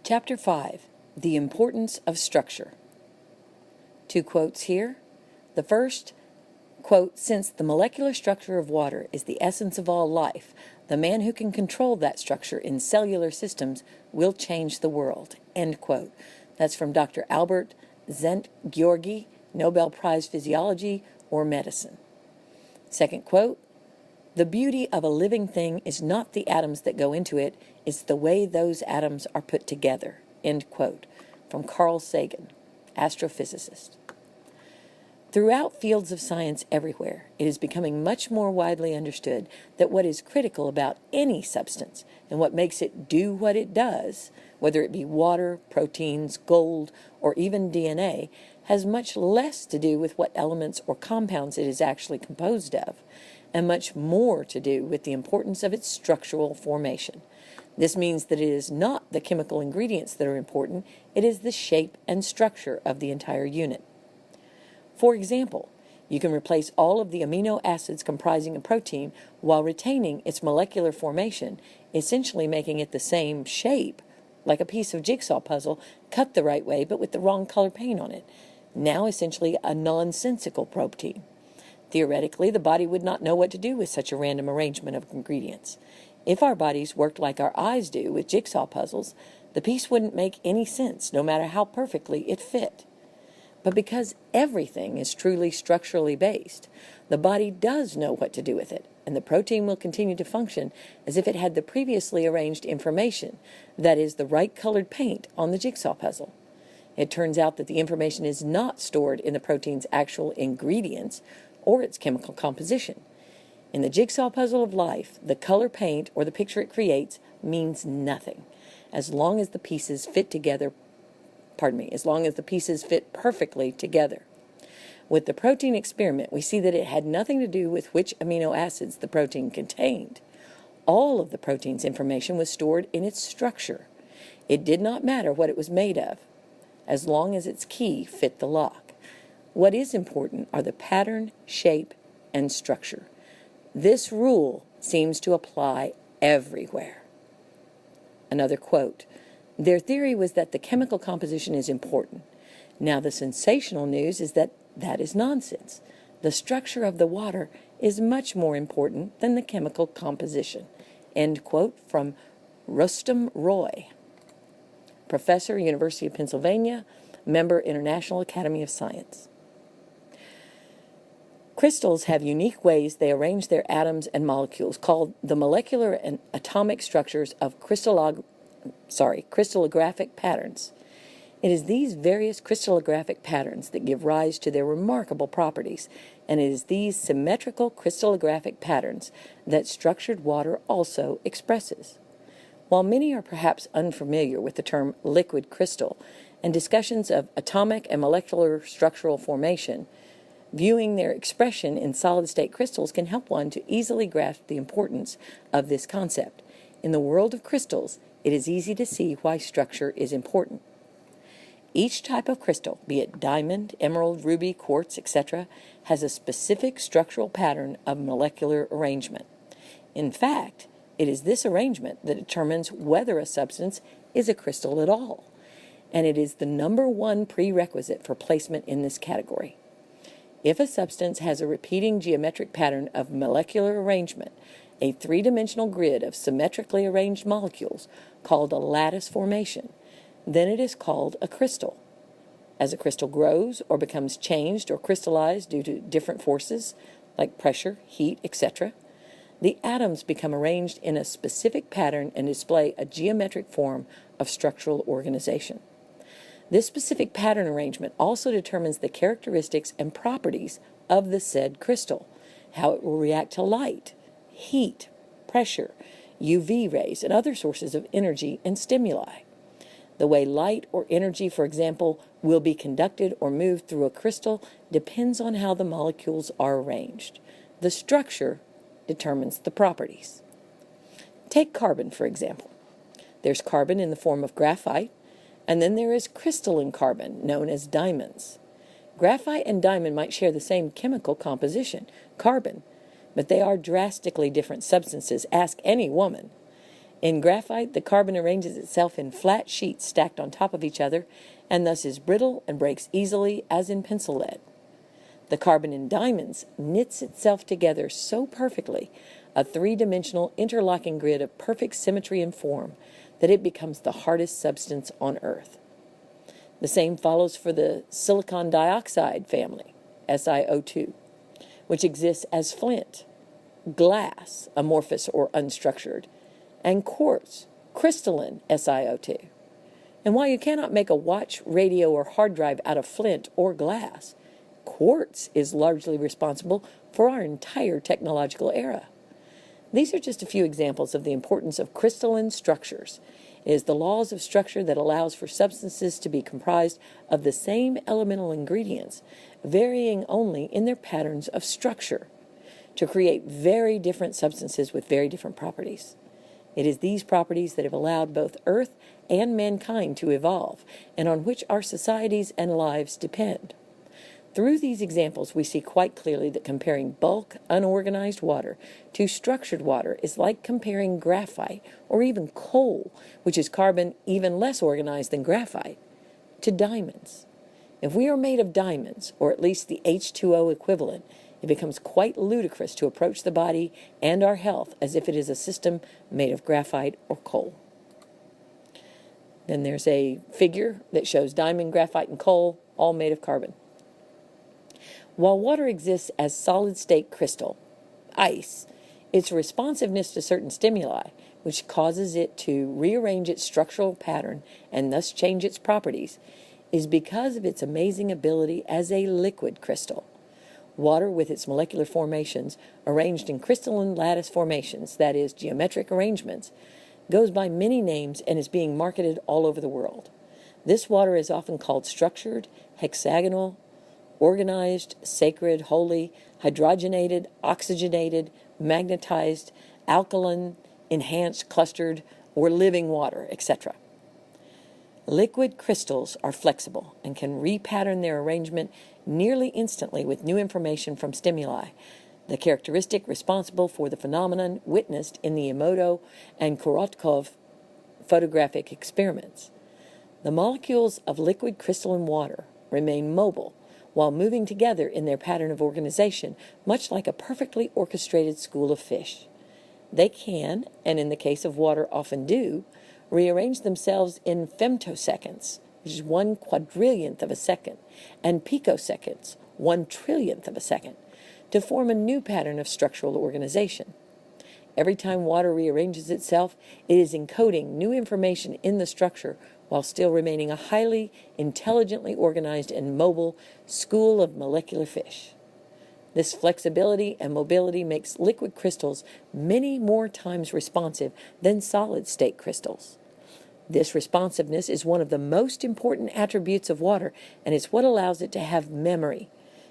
Chapter 5, The Importance of Structure. Two quotes here. The first, quote, "Since the molecular structure of water is the essence of all life, the man who can control that structure in cellular systems will change the world," end quote. That's from Dr. Albert Szent-Györgyi, Nobel Prize Physiology or Medicine. Second quote, "The beauty of a living thing is not the atoms that go into it, it's the way those atoms are put together," end quote, from Carl Sagan, astrophysicist. Throughout fields of science everywhere, it is becoming much more widely understood that what is critical about any substance and what makes it do what it does, whether it be water, proteins, gold, or even DNA, has much less to do with what elements or compounds it is actually composed of, and much more to do with the importance of its structural formation. This means that it is not the chemical ingredients that are important, it is the shape and structure of the entire unit. For example, you can replace all of the amino acids comprising a protein while retaining its molecular formation, essentially making it the same shape, like a piece of jigsaw puzzle cut the right way but with the wrong color paint on it, now essentially a nonsensical protein. Theoretically, the body would not know what to do with such a random arrangement of ingredients. If our bodies worked like our eyes do with jigsaw puzzles, the piece wouldn't make any sense, no matter how perfectly it fit. But because everything is truly structurally based, the body does know what to do with it, and the protein will continue to function as if it had the previously arranged information, that is, the right colored paint on the jigsaw puzzle. It turns out that the information is not stored in the protein's actual ingredients or its chemical composition. In the jigsaw puzzle of life, the color paint or the picture it creates means nothing, as long as the pieces fit perfectly together. With the protein experiment, we see that it had nothing to do with which amino acids the protein contained. All of the protein's information was stored in its structure. It did not matter what it was made of, as long as its key fit the lock. What is important are the pattern, shape, and structure. This rule seems to apply everywhere. Another quote, "Their theory was that the chemical composition is important. Now the sensational news is that that is nonsense. The structure of the water is much more important than the chemical composition," end quote, from Rustam Roy, professor, University of Pennsylvania, member, International Academy of Science. Crystals have unique ways they arrange their atoms and molecules, called the molecular and atomic structures of crystallographic patterns. It is these various crystallographic patterns that give rise to their remarkable properties, and it is these symmetrical crystallographic patterns that structured water also expresses. While many are perhaps unfamiliar with the term liquid crystal and discussions of atomic and molecular structural formation, viewing their expression in solid-state crystals can help one to easily grasp the importance of this concept. In the world of crystals, it is easy to see why structure is important. Each type of crystal, be it diamond, emerald, ruby, quartz, etc., has a specific structural pattern of molecular arrangement. In fact, it is this arrangement that determines whether a substance is a crystal at all, and it is the number one prerequisite for placement in this category. If a substance has a repeating geometric pattern of molecular arrangement, a three-dimensional grid of symmetrically arranged molecules called a lattice formation, then it is called a crystal. As a crystal grows or becomes changed or crystallized due to different forces, like pressure, heat, etc., the atoms become arranged in a specific pattern and display a geometric form of structural organization. This specific pattern arrangement also determines the characteristics and properties of the said crystal, how it will react to light, heat, pressure, UV rays, and other sources of energy and stimuli. The way light or energy, for example, will be conducted or moved through a crystal depends on how the molecules are arranged. The structure determines the properties. Take carbon, for example. There's carbon in the form of graphite, and then there is crystalline carbon, known as diamonds. Graphite and diamond might share the same chemical composition, carbon, but they are drastically different substances. Ask any woman. In graphite, the carbon arranges itself in flat sheets stacked on top of each other, and thus is brittle and breaks easily, as in pencil lead. The carbon in diamonds knits itself together so perfectly, a three-dimensional interlocking grid of perfect symmetry and form, that it becomes the hardest substance on Earth. The same follows for the silicon dioxide family, SiO2, which exists as flint, glass, amorphous or unstructured, and quartz, crystalline SiO2. And while you cannot make a watch, radio, or hard drive out of flint or glass, quartz is largely responsible for our entire technological era. These are just a few examples of the importance of crystalline structures. It is the laws of structure that allows for substances to be comprised of the same elemental ingredients, varying only in their patterns of structure, to create very different substances with very different properties. It is these properties that have allowed both Earth and mankind to evolve, and on which our societies and lives depend. Through these examples, we see quite clearly that comparing bulk, unorganized water to structured water is like comparing graphite, or even coal, which is carbon even less organized than graphite, to diamonds. If we are made of diamonds, or at least the H2O equivalent, it becomes quite ludicrous to approach the body and our health as if it is a system made of graphite or coal. Then there's a figure that shows diamond, graphite, and coal, all made of carbon. While water exists as solid-state crystal, ice, its responsiveness to certain stimuli, which causes it to rearrange its structural pattern and thus change its properties, is because of its amazing ability as a liquid crystal. Water, with its molecular formations arranged in crystalline lattice formations, that is, geometric arrangements, goes by many names and is being marketed all over the world. This water is often called structured, hexagonal, organized, sacred, holy, hydrogenated, oxygenated, magnetized, alkaline, enhanced, clustered, or living water, etc. Liquid crystals are flexible and can repattern their arrangement nearly instantly with new information from stimuli, the characteristic responsible for the phenomenon witnessed in the Emoto and Korotkov photographic experiments. The molecules of liquid crystalline water remain mobile while moving together in their pattern of organization, much like a perfectly orchestrated school of fish. They can, and in the case of water often do, rearrange themselves in femtoseconds, which is 1/quadrillionth of a second, and picoseconds, 1/trillionth of a second, to form a new pattern of structural organization. Every time water rearranges itself, it is encoding new information in the structure while still remaining a highly intelligently organized and mobile school of molecular fish. This flexibility and mobility makes liquid crystals many more times responsive than solid-state crystals. This responsiveness is one of the most important attributes of water, and it's what allows it to have memory,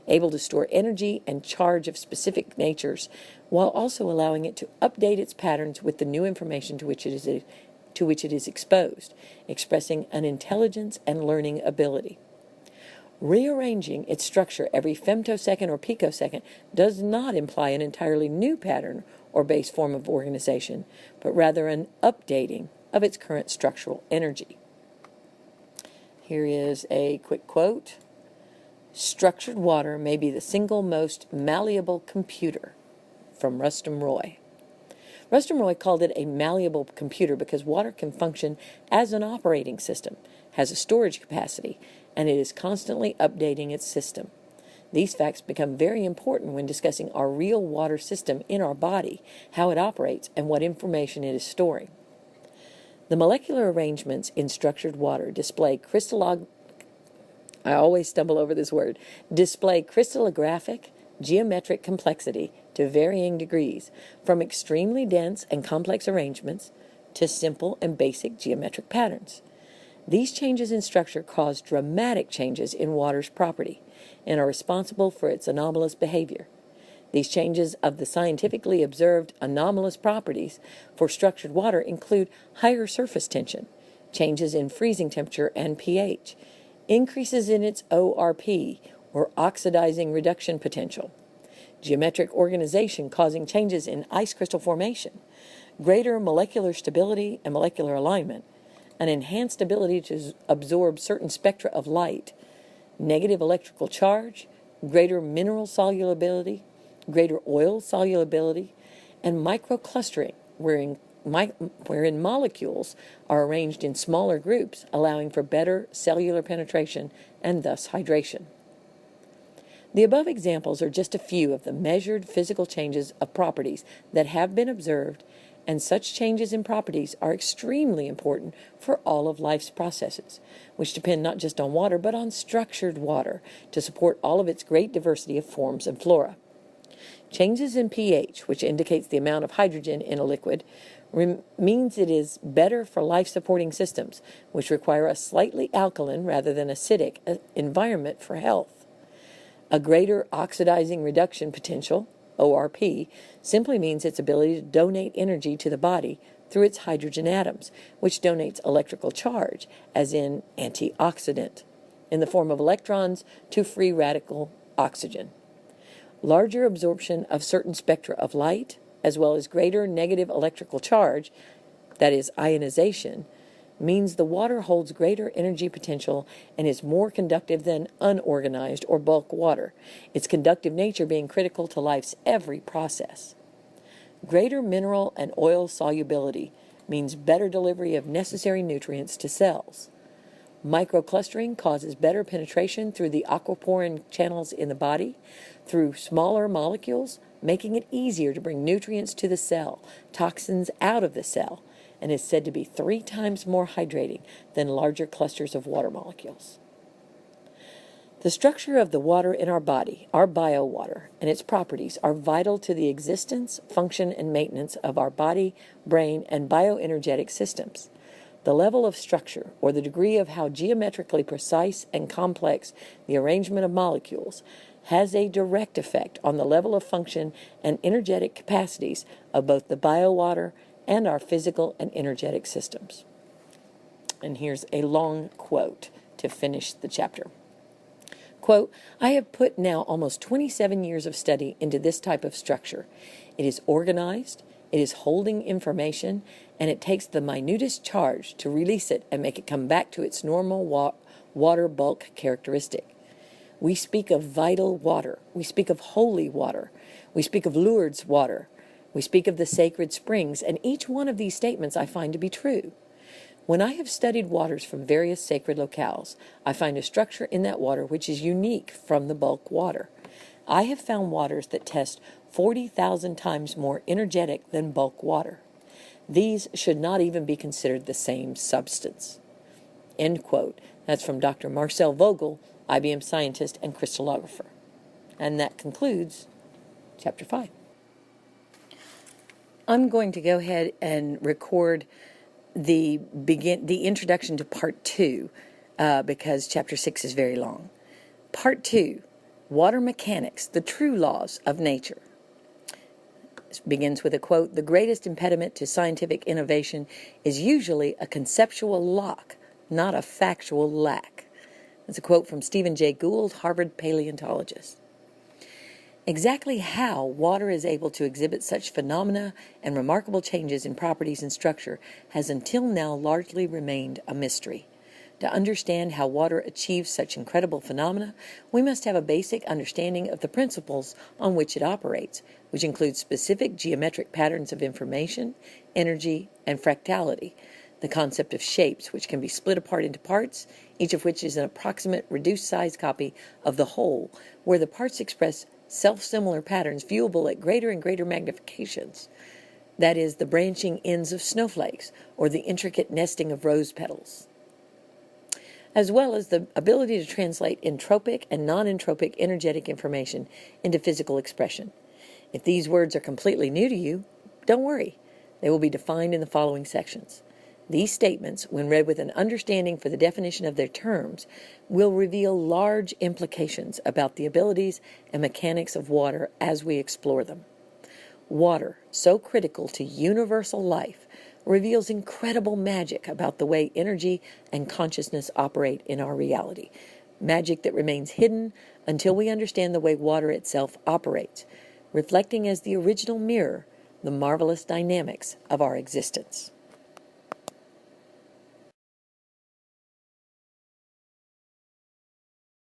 able to store energy and charge of specific natures, while also allowing it to update its patterns with the new information to which it is exposed, expressing an intelligence and learning ability. Rearranging its structure every femtosecond or picosecond does not imply an entirely new pattern or base form of organization, but rather an updating of its current structural energy. Here is a quick quote. "Structured water may be the single most malleable computer," from Rustum Roy. Rustum Roy called it a malleable computer because water can function as an operating system, has a storage capacity, and it is constantly updating its system. These facts become very important when discussing our real water system in our body, how it operates, and what information it is storing. The molecular arrangements in structured water display crystallographic, geometric complexity to varying degrees, from extremely dense and complex arrangements to simple and basic geometric patterns. These changes in structure cause dramatic changes in water's property and are responsible for its anomalous behavior. These changes of the scientifically observed anomalous properties for structured water include higher surface tension, changes in freezing temperature and pH, increases in its ORP, or oxidizing reduction potential, geometric organization causing changes in ice crystal formation, greater molecular stability and molecular alignment, an enhanced ability to absorb certain spectra of light, negative electrical charge, greater mineral solubility, greater oil solubility, and microclustering, wherein molecules are arranged in smaller groups, allowing for better cellular penetration and thus hydration. The above examples are just a few of the measured physical changes of properties that have been observed, and such changes in properties are extremely important for all of life's processes, which depend not just on water, but on structured water to support all of its great diversity of forms and flora. Changes in pH, which indicates the amount of hydrogen in a liquid, means it is better for life-supporting systems, which require a slightly alkaline rather than acidic environment for health. A greater oxidizing reduction potential, ORP, simply means its ability to donate energy to the body through its hydrogen atoms, which donates electrical charge, as in antioxidant, in the form of electrons to free radical oxygen. Larger absorption of certain spectra of light, as well as greater negative electrical charge, that is ionization, means the water holds greater energy potential and is more conductive than unorganized or bulk water, its conductive nature being critical to life's every process. Greater mineral and oil solubility means better delivery of necessary nutrients to cells. Microclustering causes better penetration through the aquaporin channels in the body, through smaller molecules, making it easier to bring nutrients to the cell, toxins out of the cell, and is said to be 3 times more hydrating than larger clusters of water molecules. The structure of the water in our body, our biowater, and its properties are vital to the existence, function, and maintenance of our body, brain, and bioenergetic systems. The level of structure, or the degree of how geometrically precise and complex the arrangement of molecules, has a direct effect on the level of function and energetic capacities of both the biowater and our physical and energetic systems. And here's a long quote to finish the chapter. Quote, I have put now almost 27 years of study into this type of structure. It is organized, it is holding information, and it takes the minutest charge to release it and make it come back to its normal water bulk characteristic. We speak of vital water. We speak of holy water. We speak of Lourdes water. We speak of the sacred springs, and each one of these statements I find to be true. When I have studied waters from various sacred locales, I find a structure in that water which is unique from the bulk water. I have found waters that test 40,000 times more energetic than bulk water. These should not even be considered the same substance. End quote. That's from Dr. Marcel Vogel, IBM scientist and crystallographer. And that concludes Chapter 5. I'm going to go ahead and record the introduction to Part 2 because Chapter 6 is very long. Part 2, Water Mechanics, the True Laws of Nature. This begins with a quote, the greatest impediment to scientific innovation is usually a conceptual lock, not a factual lack. That's a quote from Stephen Jay Gould, Harvard paleontologist. Exactly how water is able to exhibit such phenomena and remarkable changes in properties and structure has until now largely remained a mystery. To understand how water achieves such incredible phenomena, we must have a basic understanding of the principles on which it operates, which include specific geometric patterns of information, energy, and fractality, the concept of shapes which can be split apart into parts, each of which is an approximate reduced size copy of the whole, where the parts express self-similar patterns viewable at greater and greater magnifications. That is, the branching ends of snowflakes or the intricate nesting of rose petals. As well as the ability to translate entropic and non-entropic energetic information into physical expression. If these words are completely new to you, don't worry. They will be defined in the following sections. These statements, when read with an understanding for the definition of their terms, will reveal large implications about the abilities and mechanics of water as we explore them. Water, so critical to universal life, reveals incredible magic about the way energy and consciousness operate in our reality. Magic that remains hidden until we understand the way water itself operates, reflecting as the original mirror the marvelous dynamics of our existence.